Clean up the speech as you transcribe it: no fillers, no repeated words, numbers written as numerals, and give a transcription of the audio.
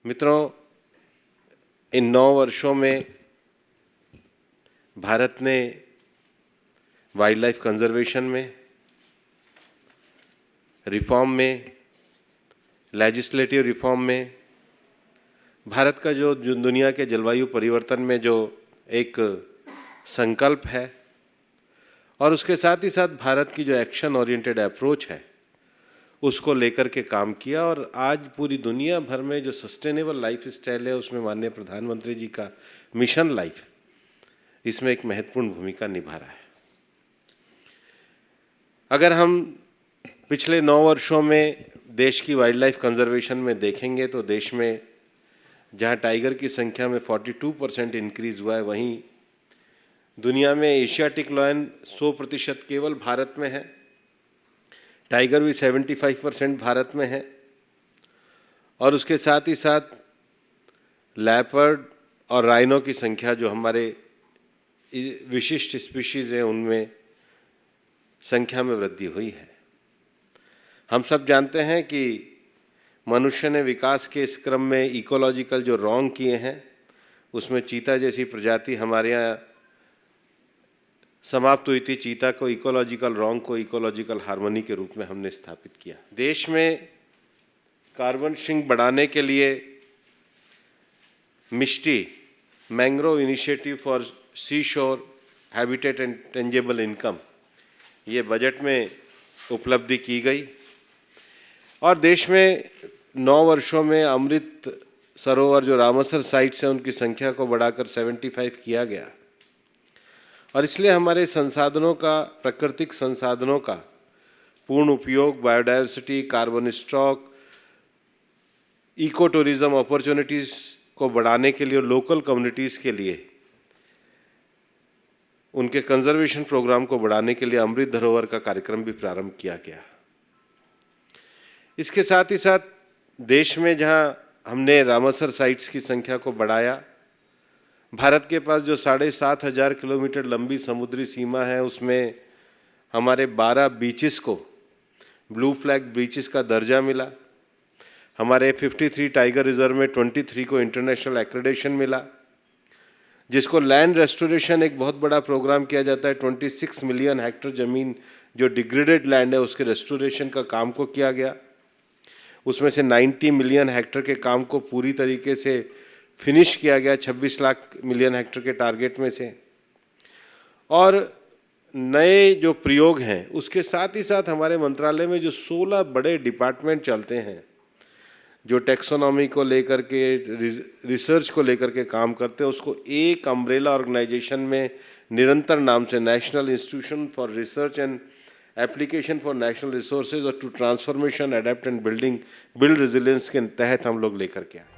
मित्रों, इन 9 वर्षों में भारत ने वाइल्ड लाइफ कंजर्वेशन में, रिफॉर्म में, लेजिस्लेटिव रिफॉर्म में, भारत का जो दुनिया के जलवायु परिवर्तन में जो एक संकल्प है और उसके साथ ही साथ भारत की जो एक्शन ओरिएंटेड अप्रोच है उसको लेकर के काम किया। और आज पूरी दुनिया भर में जो सस्टेनेबल लाइफ स्टाइल है उसमें माननीय प्रधानमंत्री जी का मिशन लाइफ इसमें एक महत्वपूर्ण भूमिका निभा रहा है। अगर हम पिछले 9 वर्षों में देश की वाइल्ड लाइफ कंजर्वेशन में देखेंगे तो देश में जहां टाइगर की संख्या में 42% इंक्रीज हुआ है, वहीं दुनिया में एशियाटिक लायन 100% केवल भारत में है, टाइगर भी 75% भारत में है और उसके साथ ही साथ लेपर्ड और राइनो की संख्या जो हमारे विशिष्ट स्पीशीज हैं उनमें संख्या में वृद्धि हुई है। हम सब जानते हैं कि मनुष्य ने विकास के इस क्रम में इकोलॉजिकल जो रॉन्ग किए हैं उसमें चीता जैसी प्रजाति हमारे यहाँ समाप्त हुई थी। चीता को इकोलॉजिकल रॉन्ग को इकोलॉजिकल हार्मनी के रूप में हमने स्थापित किया। देश में कार्बन सिंक बढ़ाने के लिए मिष्टी मैंग्रोव इनिशिएटिव फॉर सी शोर हैबिटेट एंड टेंजेबल इनकम ये बजट में उपलब्धि की गई और देश में 9 वर्षों में अमृत सरोवर जो रामसर साइट्स हैं उनकी संख्या को बढ़ाकर 75 किया गया। और इसलिए हमारे संसाधनों का, प्राकृतिक संसाधनों का पूर्ण उपयोग, biodiversity, carbon stock, ecotourism opportunities को बढ़ाने के लिए और लोकल कम्युनिटीज़ के लिए उनके कंजर्वेशन प्रोग्राम को बढ़ाने के लिए अमृत धरोहर का कार्यक्रम भी प्रारंभ किया गया। इसके साथ ही साथ देश में जहां हमने रामसर साइट्स की संख्या को बढ़ाया, भारत के पास जो 7,500 किलोमीटर लंबी समुद्री सीमा है उसमें हमारे 12 बीचेस को ब्लू फ्लैग बीचेस का दर्जा मिला। हमारे 53 टाइगर रिजर्व में 23 को इंटरनेशनल एक्रेडिटेशन मिला, जिसको लैंड रेस्टोरेशन एक बहुत बड़ा प्रोग्राम किया जाता है। 26 मिलियन हेक्टेयर ज़मीन जो डिग्रेडेड लैंड है उसके रेस्टोरेशन का काम को किया गया। उसमें से 90 मिलियन हेक्टेयर के काम को पूरी तरीके से फिनिश किया गया 26 लाख मिलियन हेक्टेयर के टारगेट में से। और नए जो प्रयोग हैं उसके साथ ही साथ हमारे मंत्रालय में जो 16 बड़े डिपार्टमेंट चलते हैं जो टैक्सोनॉमी को लेकर के, रिसर्च को लेकर के काम करते हैं, उसको एक अम्ब्रेला ऑर्गेनाइजेशन में निरंतर नाम से national institution for research and application for national resources और to transformation, adapt and build resilience के तहत हम लोग लेकर के आए।